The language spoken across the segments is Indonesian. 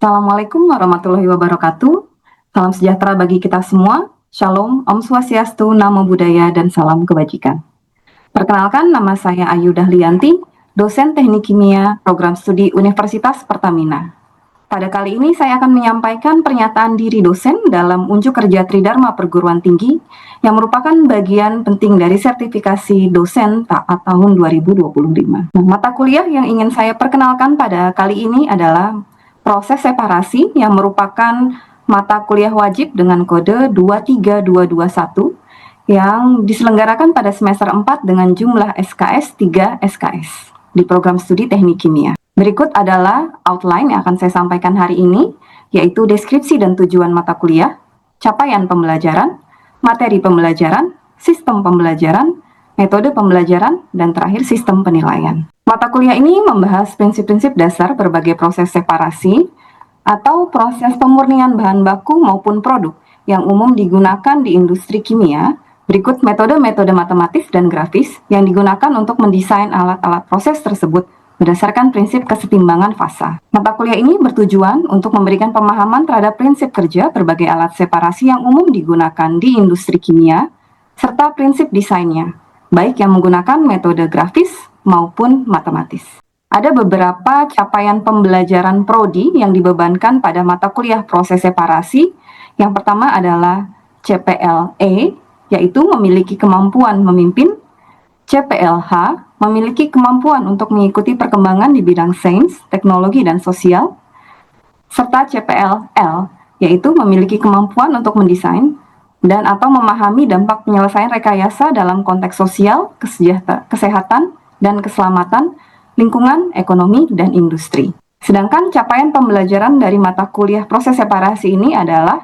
Assalamualaikum warahmatullahi wabarakatuh. Salam sejahtera bagi kita semua. Shalom, Om Swastiastu, Namo Buddhaya, dan salam kebajikan. Perkenalkan, nama saya Ayu Dahlianti, dosen Teknik Kimia, Program Studi Universitas Pertamina. Pada kali ini saya akan menyampaikan pernyataan diri dosen dalam unjuk kerja Tridharma Perguruan Tinggi yang merupakan bagian penting dari sertifikasi dosen taat tahun 2025. Nah, mata kuliah yang ingin saya perkenalkan pada kali ini adalah proses separasi yang merupakan mata kuliah wajib dengan kode 23221 yang diselenggarakan pada semester 4 dengan jumlah SKS 3 SKS di program studi Teknik Kimia. Berikut adalah outline yang akan saya sampaikan hari ini, yaitu deskripsi dan tujuan mata kuliah, capaian pembelajaran, materi pembelajaran, sistem pembelajaran, metode pembelajaran, dan terakhir sistem penilaian. Mata kuliah ini membahas prinsip-prinsip dasar berbagai proses separasi atau proses pemurnian bahan baku maupun produk yang umum digunakan di industri kimia. Berikut metode-metode matematis dan grafis yang digunakan untuk mendesain alat-alat proses tersebut berdasarkan prinsip kesetimbangan fasa. Mata kuliah ini bertujuan untuk memberikan pemahaman terhadap prinsip kerja berbagai alat separasi yang umum digunakan di industri kimia, serta prinsip desainnya, baik yang menggunakan metode grafis maupun matematis. Ada beberapa capaian pembelajaran prodi yang dibebankan pada mata kuliah proses separasi. Yang pertama adalah CPLE, yaitu memiliki kemampuan memimpin. CPLH memiliki kemampuan untuk mengikuti perkembangan di bidang sains, teknologi, dan sosial, serta CPLL, yaitu memiliki kemampuan untuk mendesain dan atau memahami dampak penyelesaian rekayasa dalam konteks sosial, kesehatan, dan keselamatan, lingkungan, ekonomi, dan industri. Sedangkan capaian pembelajaran dari mata kuliah proses separasi ini adalah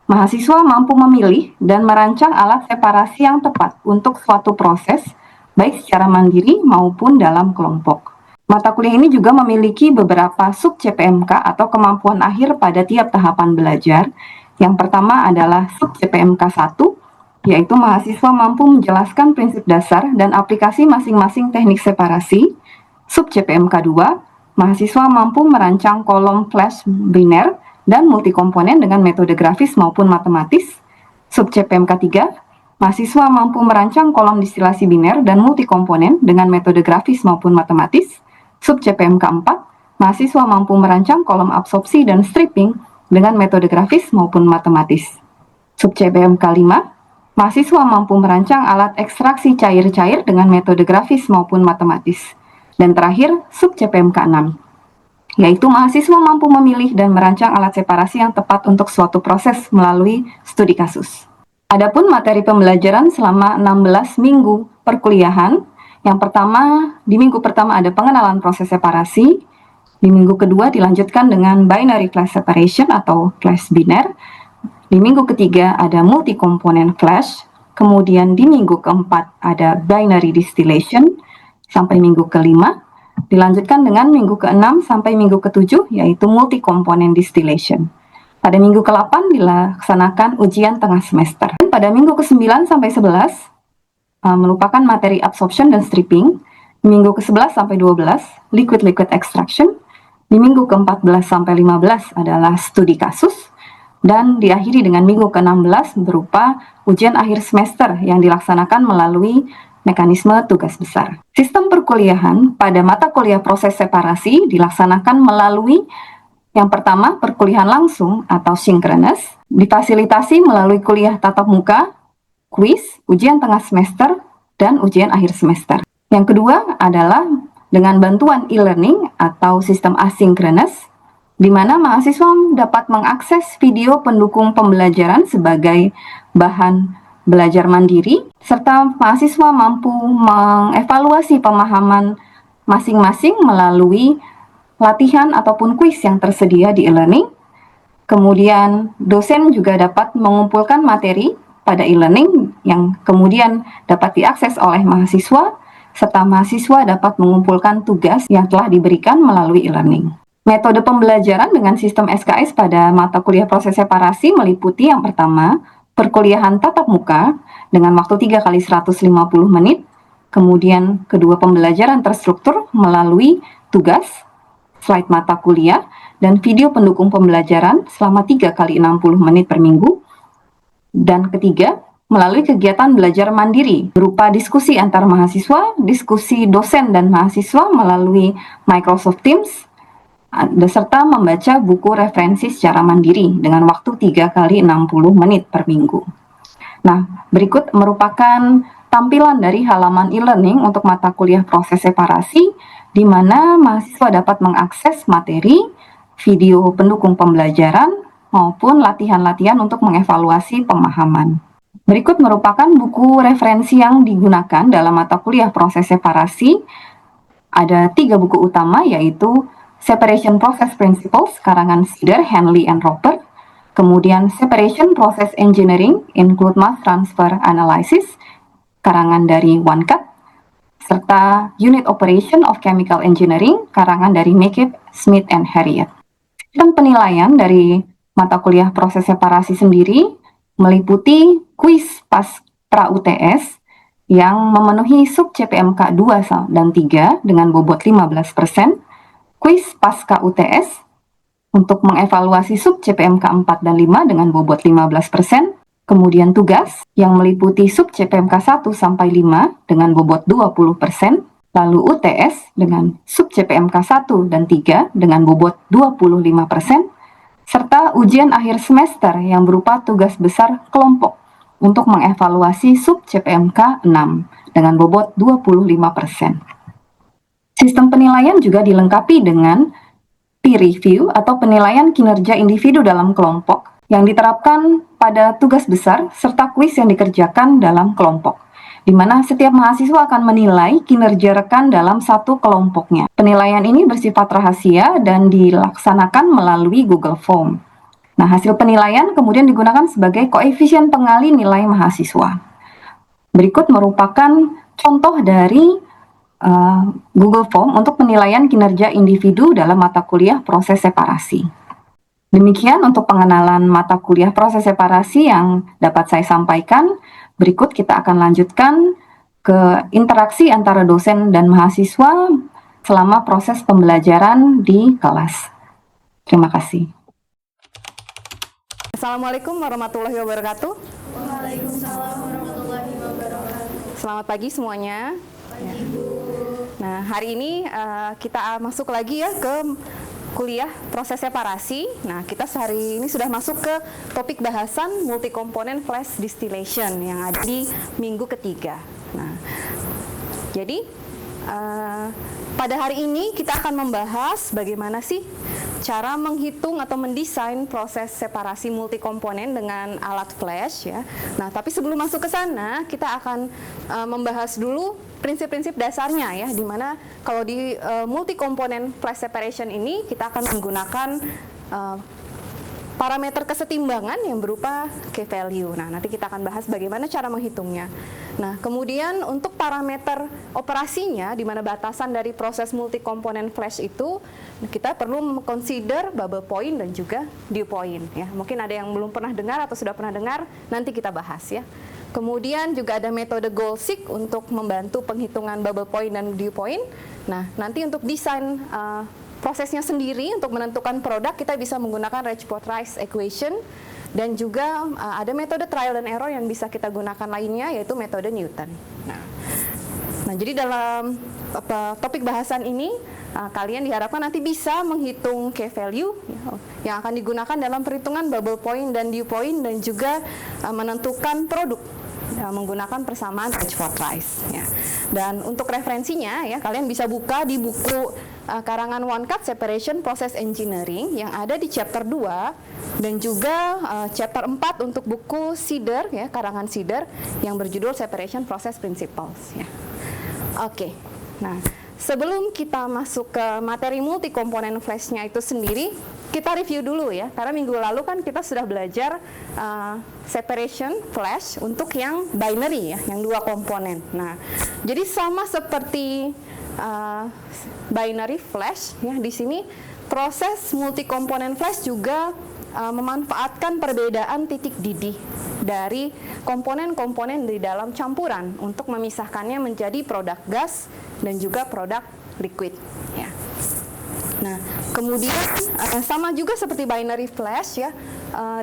mahasiswa mampu memilih dan merancang alat separasi yang tepat untuk suatu proses, baik secara mandiri maupun dalam kelompok. Mata kuliah ini juga memiliki beberapa sub-CPMK atau kemampuan akhir pada tiap tahapan belajar. Yang pertama adalah sub-CPMK 1, yaitu mahasiswa mampu menjelaskan prinsip dasar dan aplikasi masing-masing teknik separasi. Sub-CPMK 2, mahasiswa mampu merancang kolom flash biner dan multikomponen dengan metode grafis maupun matematis. Sub-CPMK 3, mahasiswa mampu merancang kolom distilasi biner dan multikomponen dengan metode grafis maupun matematis. Sub-CPMK 4, mahasiswa mampu merancang kolom absorpsi dan stripping dengan metode grafis maupun matematis. Sub-CPMK 5, mahasiswa mampu merancang alat ekstraksi cair-cair dengan metode grafis maupun matematis. Dan terakhir, sub-CPMK 6, yaitu mahasiswa mampu memilih dan merancang alat separasi yang tepat untuk suatu proses melalui studi kasus. Adapun materi pembelajaran selama 16 minggu perkuliahan, yang pertama, di minggu pertama ada pengenalan proses separasi, di minggu kedua dilanjutkan dengan binary flash separation atau flash biner, di minggu ketiga ada multi-komponen flash, kemudian di minggu keempat ada binary distillation, sampai minggu kelima, dilanjutkan dengan minggu keenam sampai minggu ketujuh, yaitu multi-komponen distillation. Pada minggu ke-8 dilaksanakan ujian tengah semester. Pada minggu ke-9 sampai 11 merupakan materi absorption dan stripping. Minggu ke-11 sampai 12 liquid-liquid extraction. Di minggu ke-14 sampai 15 adalah studi kasus. Dan diakhiri dengan minggu ke-16 berupa ujian akhir semester yang dilaksanakan melalui mekanisme tugas besar. Sistem perkuliahan pada mata kuliah proses separasi dilaksanakan melalui yang pertama, perkuliahan langsung atau synchronous, difasilitasi melalui kuliah tatap muka, kuis, ujian tengah semester, dan ujian akhir semester. Yang kedua adalah dengan bantuan e-learning atau sistem asynchronous, di mana mahasiswa dapat mengakses video pendukung pembelajaran sebagai bahan belajar mandiri, serta mahasiswa mampu mengevaluasi pemahaman masing-masing melalui latihan ataupun kuis yang tersedia di e-learning. Kemudian dosen juga dapat mengumpulkan materi pada e-learning yang kemudian dapat diakses oleh mahasiswa, serta mahasiswa dapat mengumpulkan tugas yang telah diberikan melalui e-learning. Metode pembelajaran dengan sistem SKS pada mata kuliah proses separasi meliputi yang pertama, perkuliahan tatap muka dengan waktu 3 kali 150 menit, kemudian kedua pembelajaran terstruktur melalui tugas, slide mata kuliah, dan video pendukung pembelajaran selama 3 kali 60 menit per minggu. Dan ketiga, melalui kegiatan belajar mandiri berupa diskusi antar mahasiswa, diskusi dosen dan mahasiswa melalui Microsoft Teams, beserta membaca buku referensi secara mandiri dengan waktu 3 kali 60 menit per minggu. Nah, berikut merupakan tampilan dari halaman e-learning untuk mata kuliah proses separasi, di mana mahasiswa dapat mengakses materi, video pendukung pembelajaran, maupun latihan-latihan untuk mengevaluasi pemahaman. Berikut merupakan buku referensi yang digunakan dalam mata kuliah proses separasi. Ada 3 buku utama, yaitu Separation Process Principles, karangan Sider, Henley, and Roper. Kemudian Separation Process Engineering, Include Mass Transfer Analysis, karangan dari OneCut. Serta Unit Operation of Chemical Engineering, karangan dari McCabe, Smith, and Harriet. Sistem penilaian dari mata kuliah proses separasi sendiri meliputi kuis pas pra UTS yang memenuhi sub CPMK 2 dan 3 dengan bobot 15%, kuis pasca UTS untuk mengevaluasi sub CPMK 4 dan 5 dengan bobot 15%, kemudian tugas yang meliputi sub CPMK 1 sampai 5 dengan bobot 20%, lalu UTS dengan sub CPMK 1 dan 3 dengan bobot 25%, serta ujian akhir semester yang berupa tugas besar kelompok untuk mengevaluasi sub CPMK 6 dengan bobot 25%. Sistem penilaian juga dilengkapi dengan peer review atau penilaian kinerja individu dalam kelompok yang diterapkan pada tugas besar serta kuis yang dikerjakan dalam kelompok, di mana setiap mahasiswa akan menilai kinerja rekan dalam satu kelompoknya. Penilaian ini bersifat rahasia dan dilaksanakan melalui Google Form. Nah, hasil penilaian kemudian digunakan sebagai koefisien pengali nilai mahasiswa. Berikut merupakan contoh dari Google Form untuk penilaian kinerja individu dalam mata kuliah proses separasi. Demikian untuk pengenalan mata kuliah proses separasi yang dapat saya sampaikan. Berikut kita akan lanjutkan ke interaksi antara dosen dan mahasiswa selama proses pembelajaran di kelas. Terima kasih. Assalamualaikum warahmatullahi wabarakatuh. Waalaikumsalam warahmatullahi wabarakatuh. Selamat pagi semuanya. Pagi, Bu. Nah, hari ini kita masuk lagi ya ke kuliah proses separasi. Nah, kita hari ini sudah masuk ke topik bahasan multi-komponen flash distillation yang ada di minggu ketiga. Nah, jadi pada hari ini kita akan membahas bagaimana sih cara menghitung atau mendesain proses separasi multikomponen dengan alat flash ya. Nah, tapi sebelum masuk ke sana, kita akan membahas dulu prinsip-prinsip dasarnya ya, di mana kalau di multikomponen flash separation ini kita akan menggunakan parameter kesetimbangan yang berupa key value. Nah, nanti kita akan bahas bagaimana cara menghitungnya. Nah, kemudian untuk parameter operasinya, di mana batasan dari proses multi-komponen flash itu, kita perlu consider bubble point dan juga dew point. Ya, mungkin ada yang belum pernah dengar atau sudah pernah dengar, nanti kita bahas ya. Kemudian juga ada metode goal-seek untuk membantu penghitungan bubble point dan dew point. Nah, nanti untuk desain prosesnya sendiri untuk menentukan produk kita bisa menggunakan Rajput-Rice equation dan juga ada metode trial and error yang bisa kita gunakan lainnya yaitu metode Newton. Nah, jadi dalam topik bahasan ini kalian diharapkan nanti bisa menghitung key value yang akan digunakan dalam perhitungan bubble point dan dew point dan juga menentukan produk menggunakan persamaan Rajput-Rice ya. Dan untuk referensinya ya, kalian bisa buka di buku karangan OneCut Separation Process Engineering yang ada di chapter 2 dan juga chapter 4 untuk buku Sider ya, karangan Sider yang berjudul Separation Process Principles ya. Oke. Nah, sebelum kita masuk ke materi multi komponen flashnya itu sendiri, kita review dulu ya, karena minggu lalu kan kita sudah belajar separation flash untuk yang binary ya, yang 2 komponen. Nah, jadi sama seperti binary flash ya, di sini proses multi komponen flash juga memanfaatkan perbedaan titik didih dari komponen-komponen di dalam campuran untuk memisahkannya menjadi produk gas dan juga produk liquid ya. Nah, kemudian sama juga seperti binary flash ya,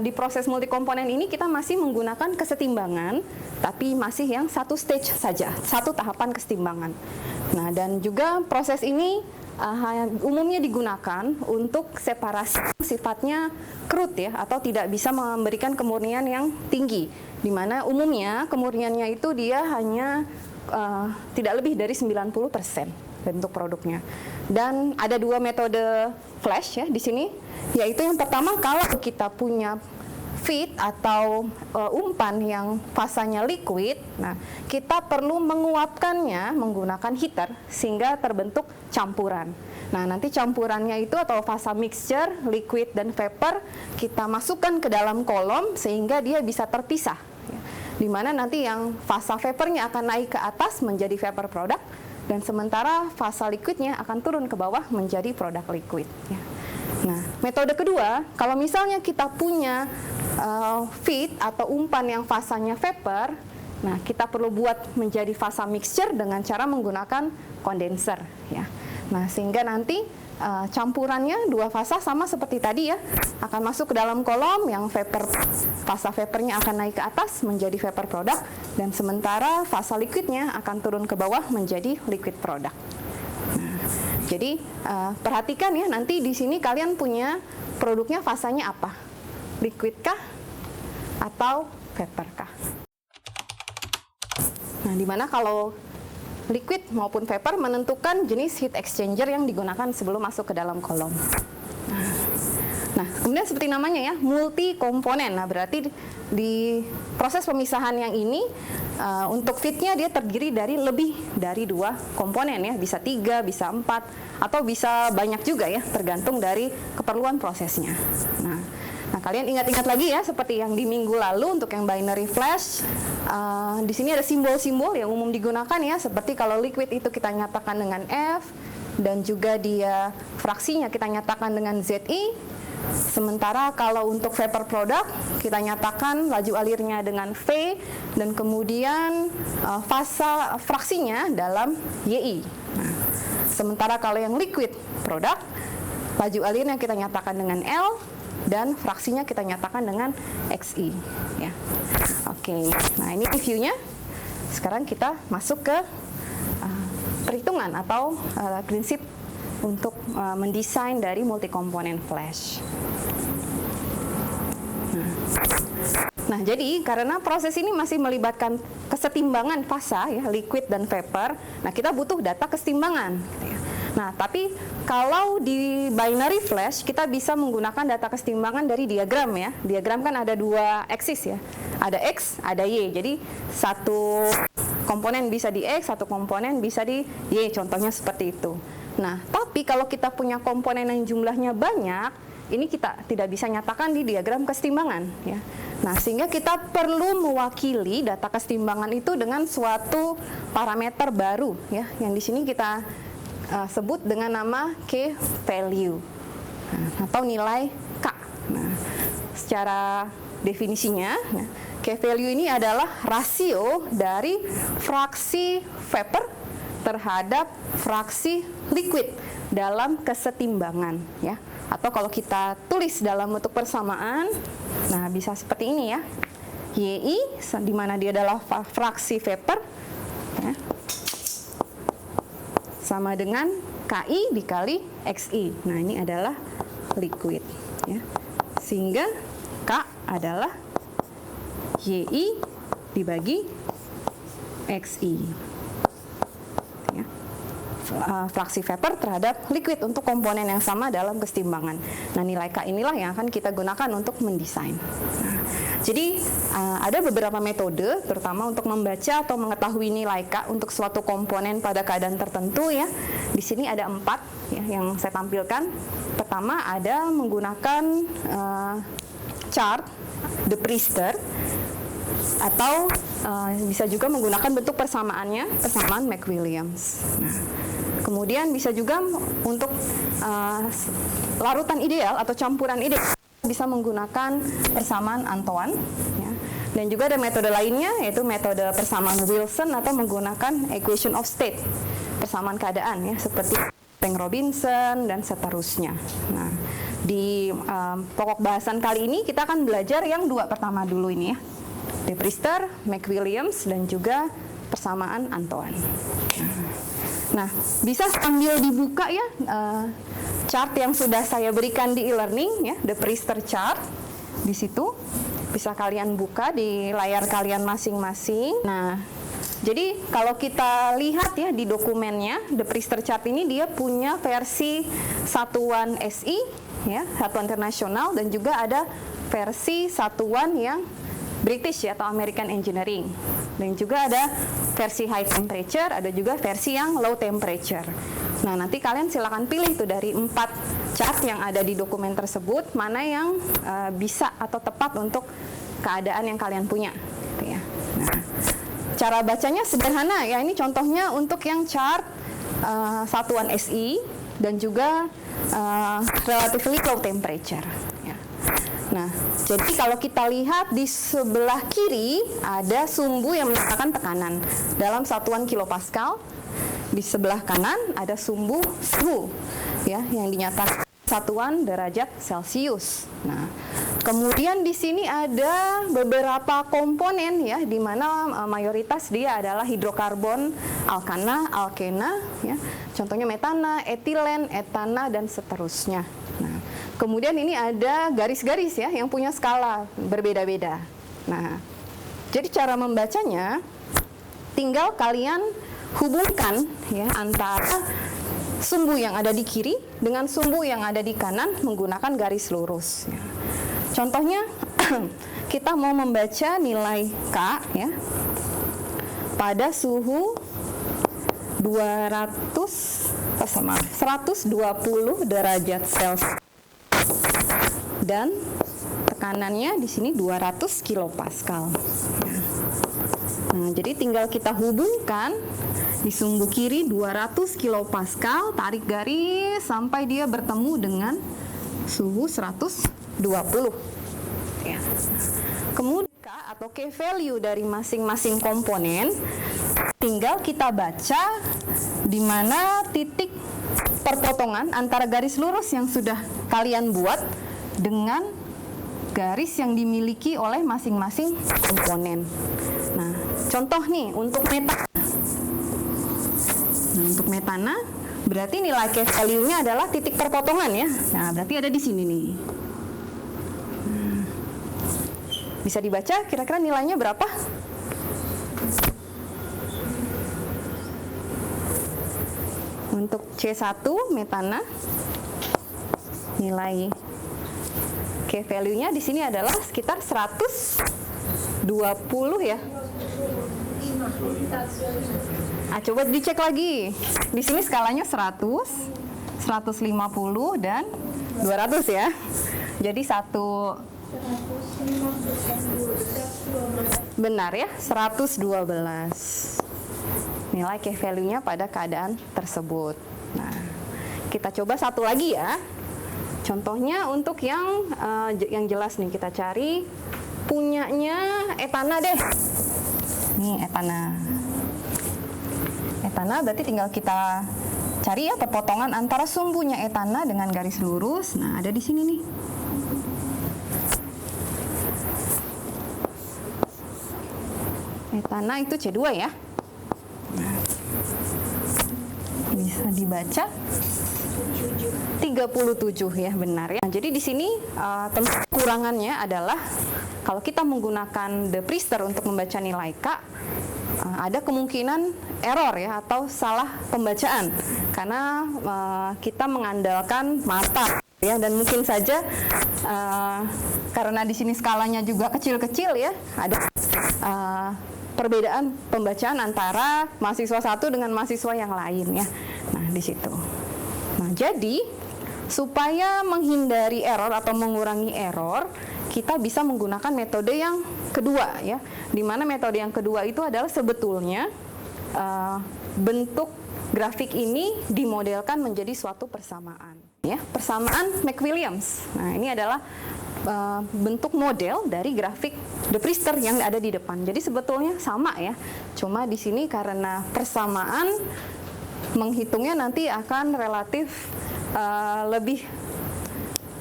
di proses multikomponen ini kita masih menggunakan kesetimbangan, tapi masih yang satu stage saja, satu tahapan kesetimbangan. Nah, dan juga proses ini umumnya digunakan untuk separasi sifatnya crude ya, atau tidak bisa memberikan kemurnian yang tinggi, di mana umumnya kemurniannya itu dia hanya tidak lebih dari 90% bentuk produknya. Dan ada dua metode flash ya di sini, yaitu yang pertama kalau kita punya feed atau umpan yang fasanya liquid, nah kita perlu menguapkannya menggunakan heater sehingga terbentuk campuran. Nah, nanti campurannya itu atau fasa mixture, liquid dan vapor kita masukkan ke dalam kolom sehingga dia bisa terpisah. Di mana nanti yang fasa vapornya akan naik ke atas menjadi vapor product, dan sementara fasa liquidnya akan turun ke bawah menjadi produk liquid. Ya. Nah, metode kedua, kalau misalnya kita punya feed atau umpan yang fasanya vapor, nah kita perlu buat menjadi fasa mixture dengan cara menggunakan kondenser. Ya. Nah, sehingga nanti campurannya dua fasa sama seperti tadi ya, akan masuk ke dalam kolom yang fasa vapornya akan naik ke atas menjadi vapor product, dan sementara fasa liquidnya akan turun ke bawah menjadi liquid product. Nah, jadi perhatikan ya, nanti di sini kalian punya produknya fasanya apa? Liquid kah atau vapor kah? Nah, dimana kalau liquid maupun vapor menentukan jenis heat exchanger yang digunakan sebelum masuk ke dalam kolom. Nah, kemudian seperti namanya ya, multi komponen. Nah, berarti di proses pemisahan yang ini untuk feednya dia terdiri dari lebih dari 2 komponen ya, bisa 3, bisa 4, atau bisa banyak juga ya, tergantung dari keperluan prosesnya. Nah, kalian ingat-ingat lagi ya, seperti yang di minggu lalu untuk yang binary flash, di sini ada simbol-simbol yang umum digunakan ya, seperti kalau liquid itu kita nyatakan dengan F, dan juga dia fraksinya kita nyatakan dengan ZI. Sementara kalau untuk vapor product kita nyatakan laju alirnya dengan V, dan kemudian fasa fraksinya dalam YI. Nah, sementara kalau yang liquid product, laju alirnya kita nyatakan dengan L, dan fraksinya kita nyatakan dengan XI ya. Oke, nah ini reviewnya. Sekarang kita masuk ke perhitungan atau prinsip untuk mendesain dari multikomponen flash. Nah, jadi karena proses ini masih melibatkan kesetimbangan fasa ya, liquid dan vapor, nah kita butuh data kesetimbangan gitu ya. Nah, tapi kalau di binary flash kita bisa menggunakan data kesetimbangan dari diagram ya. Diagram kan ada 2 aksis ya. Ada X, ada Y. Jadi satu komponen bisa di X, satu komponen bisa di Y. Contohnya seperti itu. Nah, tapi kalau kita punya komponen yang jumlahnya banyak, ini kita tidak bisa nyatakan di diagram kesetimbangan ya. Nah, sehingga kita perlu mewakili data kesetimbangan itu dengan suatu parameter baru ya, yang di sini kita sebut dengan nama K value atau nilai K. Nah, secara definisinya, K value ini adalah rasio dari fraksi vapor terhadap fraksi liquid dalam kesetimbangan ya. Atau kalau kita tulis dalam bentuk persamaan, nah bisa seperti ini ya. YI di mana dia adalah fraksi vapor ya, sama dengan KI dikali XI. Nah, ini adalah liquid ya. Sehingga K adalah YI dibagi XI ya. Fraksi vapor terhadap liquid untuk komponen yang sama dalam kesetimbangan. Nah, nilai K inilah yang akan kita gunakan untuk mendesain. Nah, jadi ada beberapa metode terutama untuk membaca atau mengetahui nilai K untuk suatu komponen pada keadaan tertentu ya. Di sini ada 4 ya yang saya tampilkan. Pertama ada menggunakan chart de Priester, atau bisa juga menggunakan bentuk persamaannya, persamaan McWilliams. Nah, kemudian bisa juga untuk larutan ideal atau campuran ideal bisa menggunakan persamaan Antoine ya. Dan juga ada metode lainnya, yaitu metode persamaan Wilson atau menggunakan equation of state, persamaan keadaan ya, seperti Frank Robinson, dan seterusnya. Nah, di pokok bahasan kali ini kita akan belajar yang dua pertama dulu ini ya. De Priester, McWilliams, dan juga persamaan Antoine. Nah, bisa sambil dibuka ya chart yang sudah saya berikan di e-learning ya, De Priester chart. Di situ bisa kalian buka di layar kalian masing-masing. Nah, jadi kalau kita lihat ya di dokumennya, De Priester chart ini dia punya versi satuan SI ya, satuan internasional, dan juga ada versi satuan yang British ya, atau American Engineering. Dan juga ada versi high temperature, ada juga versi yang low temperature. Nah, nanti kalian silakan pilih tuh dari 4 chart yang ada di dokumen tersebut, mana yang bisa atau tepat untuk keadaan yang kalian punya. Gitu ya. Nah, cara bacanya sederhana ya, ini contohnya untuk yang chart satuan SI dan juga relatively low temperature. Ya. Nah, jadi kalau kita lihat di sebelah kiri ada sumbu yang menyatakan tekanan dalam satuan kilopascal. Di sebelah kanan ada sumbu suhu ya yang dinyatakan satuan derajat Celcius. Nah, kemudian di sini ada beberapa komponen ya, di mana mayoritas dia adalah hidrokarbon, alkana, alkena ya. Contohnya metana, etilen, etana, dan seterusnya. Nah, kemudian ini ada garis-garis ya yang punya skala berbeda-beda. Nah, jadi cara membacanya tinggal kalian hubungkan ya antara sumbu yang ada di kiri dengan sumbu yang ada di kanan menggunakan garis lurus. Ya. Contohnya kita mau membaca nilai K ya pada suhu 120 derajat Celcius dan tekanannya di sini 200 kilopascal. Ya. Nah, jadi tinggal kita hubungkan di sumbu kiri 200 kilopascal, tarik garis sampai dia bertemu dengan suhu 120. Ya. Kemudian K atau key value dari masing-masing komponen tinggal kita baca di mana titik perpotongan antara garis lurus yang sudah kalian buat dengan garis yang dimiliki oleh masing-masing komponen. Nah, contoh nih untuk metana. Nah, untuk metana berarti nilai K value-nya adalah titik perpotongan ya. Nah, berarti ada di sini nih. Bisa dibaca kira-kira nilainya berapa? Untuk C1 metana nilai K value-nya di sini adalah sekitar 120 ya. Coba dicek lagi. Di sini skalanya 100, 150 dan 200 ya. Jadi benar ya, 112 nilai K value-nya pada keadaan tersebut. Nah, kita coba satu lagi ya. Contohnya untuk yang jelas nih, kita cari punyanya etana deh. Nih etana. Etana berarti tinggal kita cari ya perpotongan antara sumbunya etana dengan garis lurus. Nah, ada di sini nih. Etana itu C2 ya. Nah, bisa dibaca 37 ya, benar ya. Nah, jadi di sini tentu kekurangannya adalah kalau kita menggunakan De Priester untuk membaca nilai K, ada kemungkinan error ya atau salah pembacaan karena kita mengandalkan mata ya, dan mungkin saja karena di sini skalanya juga kecil-kecil ya, ada perbedaan pembacaan antara mahasiswa satu dengan mahasiswa yang lain ya. Nah, di situ. Nah, jadi supaya menghindari error atau mengurangi error, kita bisa menggunakan metode yang kedua ya. Di mana metode yang kedua itu adalah sebetulnya bentuk grafik ini dimodelkan menjadi suatu persamaan ya, persamaan McWilliams. Nah, ini adalah bentuk model dari grafik De Priester yang ada di depan. Jadi sebetulnya sama ya. Cuma di sini karena persamaan menghitungnya nanti akan relatif lebih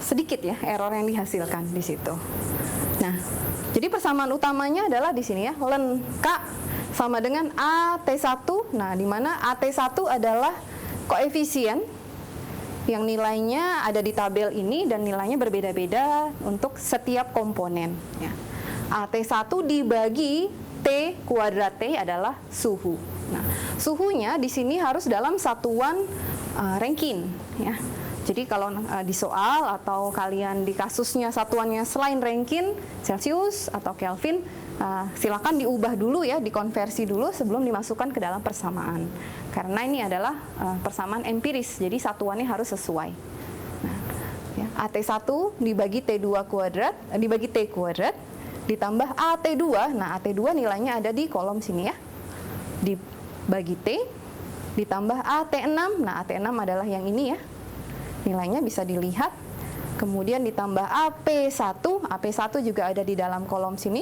sedikit ya error yang dihasilkan di situ. Nah, jadi persamaan utamanya adalah di sini ya, ln K sama dengan AT1. Nah, di mana AT1 adalah koefisien yang nilainya ada di tabel ini dan nilainya berbeda-beda untuk setiap komponen ya. AT1 dibagi T kuadrat T adalah suhu. Nah, suhunya di sini harus dalam satuan Rankine ya. Jadi kalau di soal atau kalian di kasusnya satuannya selain Rankine, Celsius atau Kelvin, silakan diubah dulu ya, dikonversi dulu sebelum dimasukkan ke dalam persamaan. Karena ini adalah persamaan empiris, jadi satuannya harus sesuai. Nah, ya, AT1 dibagi T2 kuadrat, dibagi T kuadrat, ditambah AT2. Nah, AT2 nilainya ada di kolom sini ya. Dibagi T, ditambah AT6. Nah, AT6 adalah yang ini ya. Nilainya bisa dilihat. Kemudian ditambah AP1. AP1 juga ada di dalam kolom sini.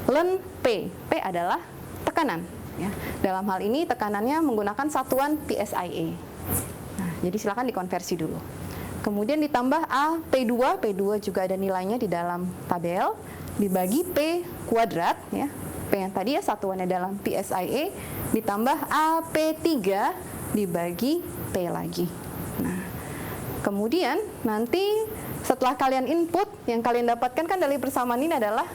Ln P. P adalah tekanan. Ya. Dalam hal ini tekanannya menggunakan satuan PSIA. Nah, jadi silakan dikonversi dulu. Kemudian ditambah AP2. P2 juga ada nilainya di dalam tabel. Dibagi P kuadrat. Ya. P yang tadi ya satuannya dalam PSIA. Ditambah AP3 dibagi P lagi. Nah, kemudian nanti setelah kalian input, yang kalian dapatkan kan dari persamaan ini adalah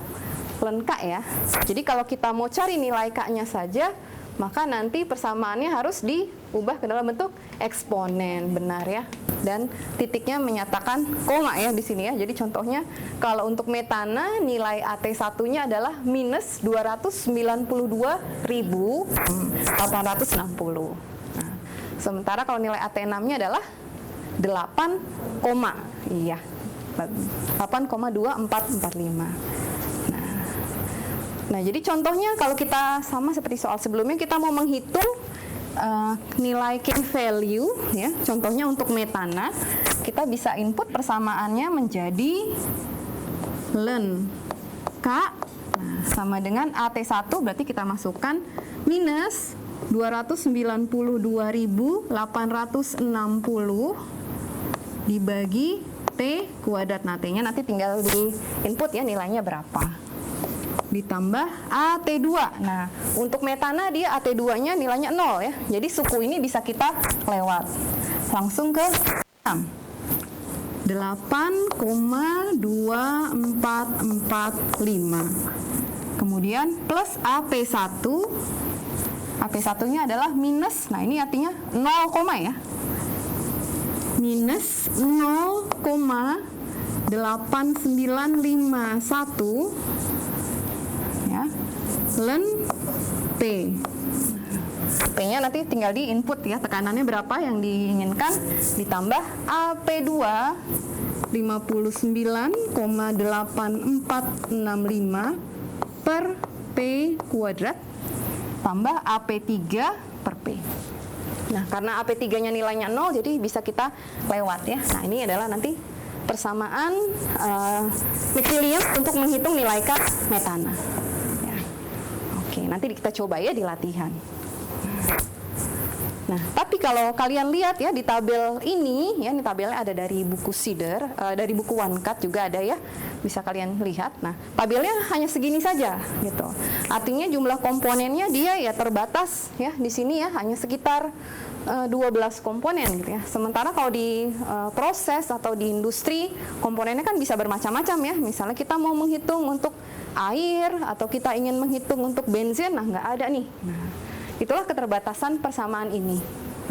ln K ya. Jadi kalau kita mau cari nilai K-nya saja, maka nanti persamaannya harus diubah ke dalam bentuk eksponen, benar ya. Dan titiknya menyatakan koma ya di sini ya. Jadi contohnya kalau untuk metana nilai AT1-nya adalah minus 292.860. Nah, sementara kalau nilai AT6-nya adalah 8, iya 8,2445. Nah, jadi contohnya kalau kita sama seperti soal sebelumnya, kita mau menghitung nilai key value ya. Contohnya untuk metana, kita bisa input persamaannya menjadi ln K sama dengan AT1, berarti kita masukkan minus 292.860 dibagi T kuadrat. Nah, T-nya nanti tinggal di input ya, nilainya berapa. Ditambah AT2. Nah, untuk metana dia AT2-nya nilainya 0 ya. Jadi suku ini bisa kita lewat. Langsung ke 6. 8,2445. Kemudian plus AP1. AP1-nya adalah minus. Nah, ini artinya 0, ya. Minus 0,8951 ya, ln P. P-nya nanti tinggal di input ya, tekanannya berapa yang diinginkan, ditambah AP2 59,8465 per P kuadrat tambah AP3 per P. Nah, karena AP3-nya nilainya 0, jadi bisa kita lewat ya. Nah, ini adalah nanti persamaan Maxwellian untuk menghitung nilai K metana. Ya. Oke, nanti kita coba ya di latihan. Nah, tapi kalau kalian lihat ya di tabel ini, ya ini tabelnya ada dari buku Sider, dari buku OneCut juga ada ya, bisa kalian lihat. Nah, tabelnya hanya segini saja, gitu. Artinya jumlah komponennya dia ya terbatas ya di sini ya, hanya sekitar 12 komponen gitu ya. Sementara kalau di proses atau di industri komponennya kan bisa bermacam-macam ya. Misalnya kita mau menghitung untuk air atau kita ingin menghitung untuk bensin, nah nggak ada nih. Nah, itulah keterbatasan persamaan ini.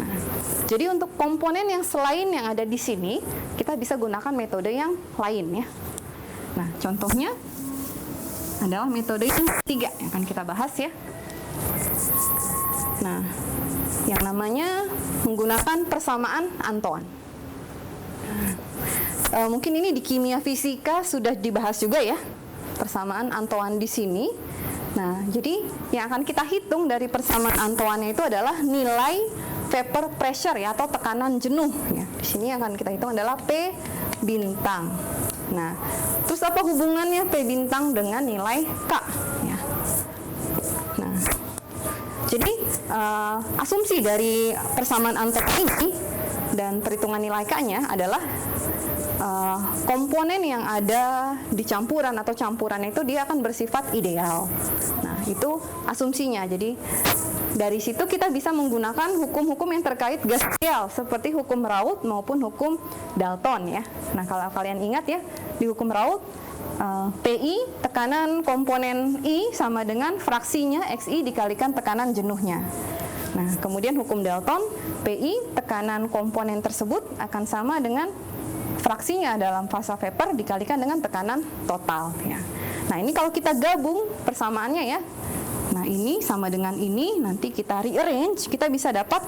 Nah, jadi untuk komponen yang selain yang ada di sini, kita bisa gunakan metode yang lain ya. Nah, contohnya adalah metode yang ketiga yang akan kita bahas ya. Nah, yang namanya menggunakan persamaan Antoine. Mungkin ini di kimia fisika sudah dibahas juga ya, persamaan Antoine di sini. Nah, jadi yang akan kita hitung dari persamaan Antoine itu adalah nilai vapor pressure ya, atau tekanan jenuh ya. Di sini yang akan kita hitung adalah P bintang. Nah, terus apa hubungannya P bintang dengan nilai K ya? Nah, Jadi asumsi dari persamaan Antoine ini dan perhitungan nilai K-nya adalah komponen yang ada di campuran atau campuran itu dia akan bersifat ideal. Nah, itu asumsinya. Jadi dari situ kita bisa menggunakan hukum-hukum yang terkait gas ideal seperti hukum Raoult maupun hukum Dalton ya. Nah, kalau kalian ingat ya, di hukum Raoult PI tekanan komponen I sama dengan fraksinya XI dikalikan tekanan jenuhnya. Nah, kemudian hukum Dalton, PI tekanan komponen tersebut akan sama dengan fraksinya dalam fasa vapor dikalikan dengan tekanan total ya. Nah, ini kalau kita gabung persamaannya ya. Nah, ini sama dengan ini, nanti kita rearrange, kita bisa dapat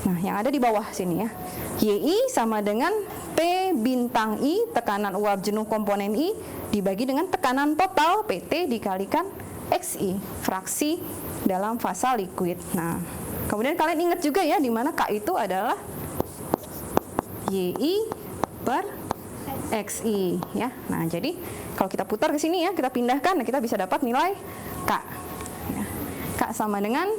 nah yang ada di bawah sini ya. YI sama dengan P bintang I tekanan uap jenuh komponen I dibagi dengan tekanan total PT dikalikan XI fraksi dalam fasa liquid. Nah, kemudian kalian ingat juga ya di mana K itu adalah YI per XI ya. Nah, jadi kalau kita putar ke sini ya, kita pindahkan, nah kita bisa dapat nilai K. Ya. K sama dengan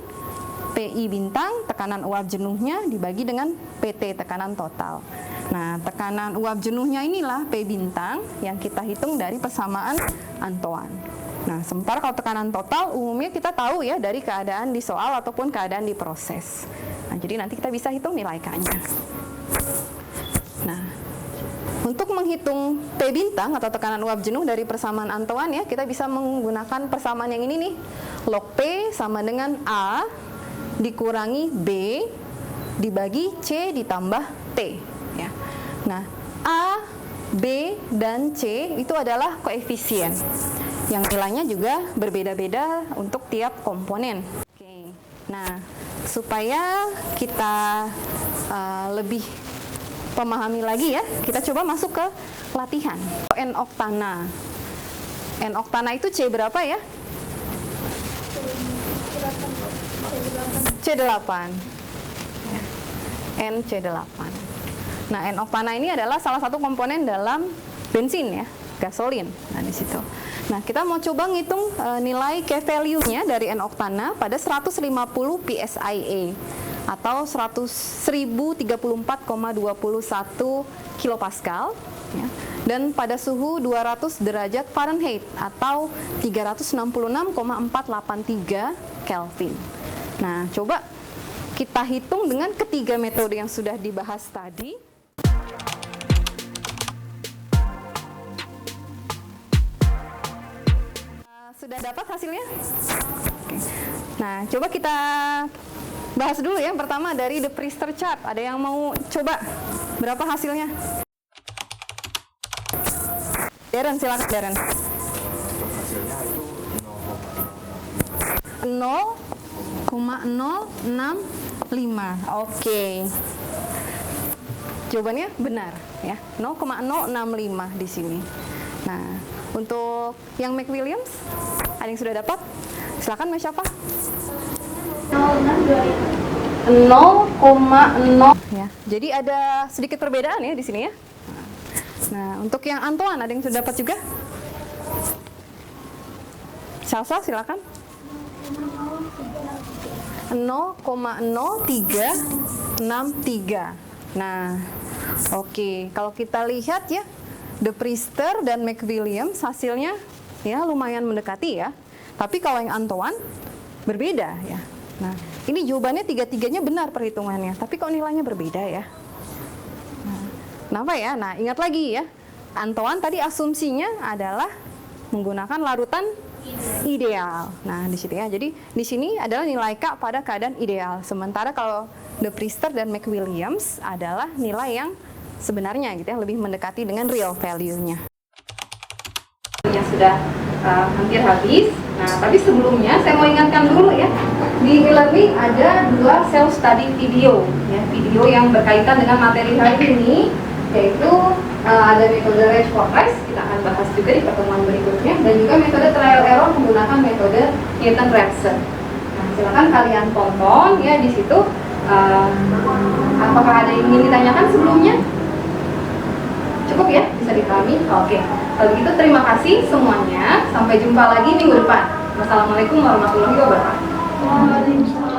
PI bintang tekanan uap jenuhnya dibagi dengan PT tekanan total. Nah, tekanan uap jenuhnya inilah P bintang yang kita hitung dari persamaan Antoine. Nah, sementara kalau tekanan total umumnya kita tahu ya dari keadaan di soal ataupun keadaan di proses. Nah, jadi nanti kita bisa hitung nilai K-nya. Nah, untuk menghitung P bintang atau tekanan uap jenuh dari persamaan Antoine ya, kita bisa menggunakan persamaan yang ini nih. Log P sama dengan A dikurangi B dibagi C ditambah T ya. Nah, A, B, dan C itu adalah koefisien yang nilainya juga berbeda-beda untuk tiap komponen. Oke. Nah, supaya kita lebih pemahami lagi ya, kita coba masuk ke latihan. N-oktana. N-oktana itu C berapa ya? C8. NC8. Nah, N-oktana ini adalah salah satu komponen dalam bensin ya, gasolin. Nah, di situ. Nah, kita mau coba ngitung nilai K-value-nya dari N-oktana pada 150 PSIA atau 1034,21 kilopascal ya, dan pada suhu 200 derajat Fahrenheit atau 366,483 Kelvin. Nah, coba kita hitung dengan ketiga metode yang sudah dibahas tadi. Sudah dapat hasilnya? Oke. Nah, coba kita bahas dulu ya. Pertama dari the Priester chart. Ada yang mau coba? Berapa hasilnya? Darren, silakan Darren. Hasilnya itu 0,065. Oke. Jawabannya benar ya. 0,065 di sini. Nah, untuk yang McWilliams ada yang sudah dapat? Silakan Mas siapa? 0,0 ya. Jadi ada sedikit perbedaan ya di sini ya. Nah, untuk yang Antoine ada yang sudah dapat juga? Salsa silakan. 0,0363. Nah, oke. Kalau kita lihat ya, the Priester dan McWilliams hasilnya ya lumayan mendekati ya. Tapi kalau yang Antoine berbeda ya. Nah, ini jawabannya tiga-tiganya benar perhitungannya, tapi kok nilainya berbeda ya? Nah, kenapa ya? Nah, ingat lagi ya, Antoine tadi asumsinya adalah menggunakan larutan ideal. Nah, di situ ya. Jadi di sini adalah nilai K pada keadaan ideal. Sementara kalau the Priester dan McWilliams adalah nilai yang sebenarnya gitu ya, lebih mendekati dengan real value-nya. Yang sudah hampir habis. Nah, tapi sebelumnya saya mau ingatkan dulu ya, di e-learning ada 2 self study video ya, video yang berkaitan dengan materi hari ini, yaitu ada metode range forecast, kita akan bahas juga di pertemuan berikutnya, dan juga metode trial error menggunakan metode Newton-Raphson. Nah, silakan kalian tonton ya di situ. Apakah ada yang ingin ditanyakan sebelumnya? Cukup ya, bisa dipahami? Oke, kalau begitu terima kasih semuanya. Sampai jumpa lagi minggu depan. Wassalamualaikum warahmatullahi wabarakatuh. Waalaikumsalam.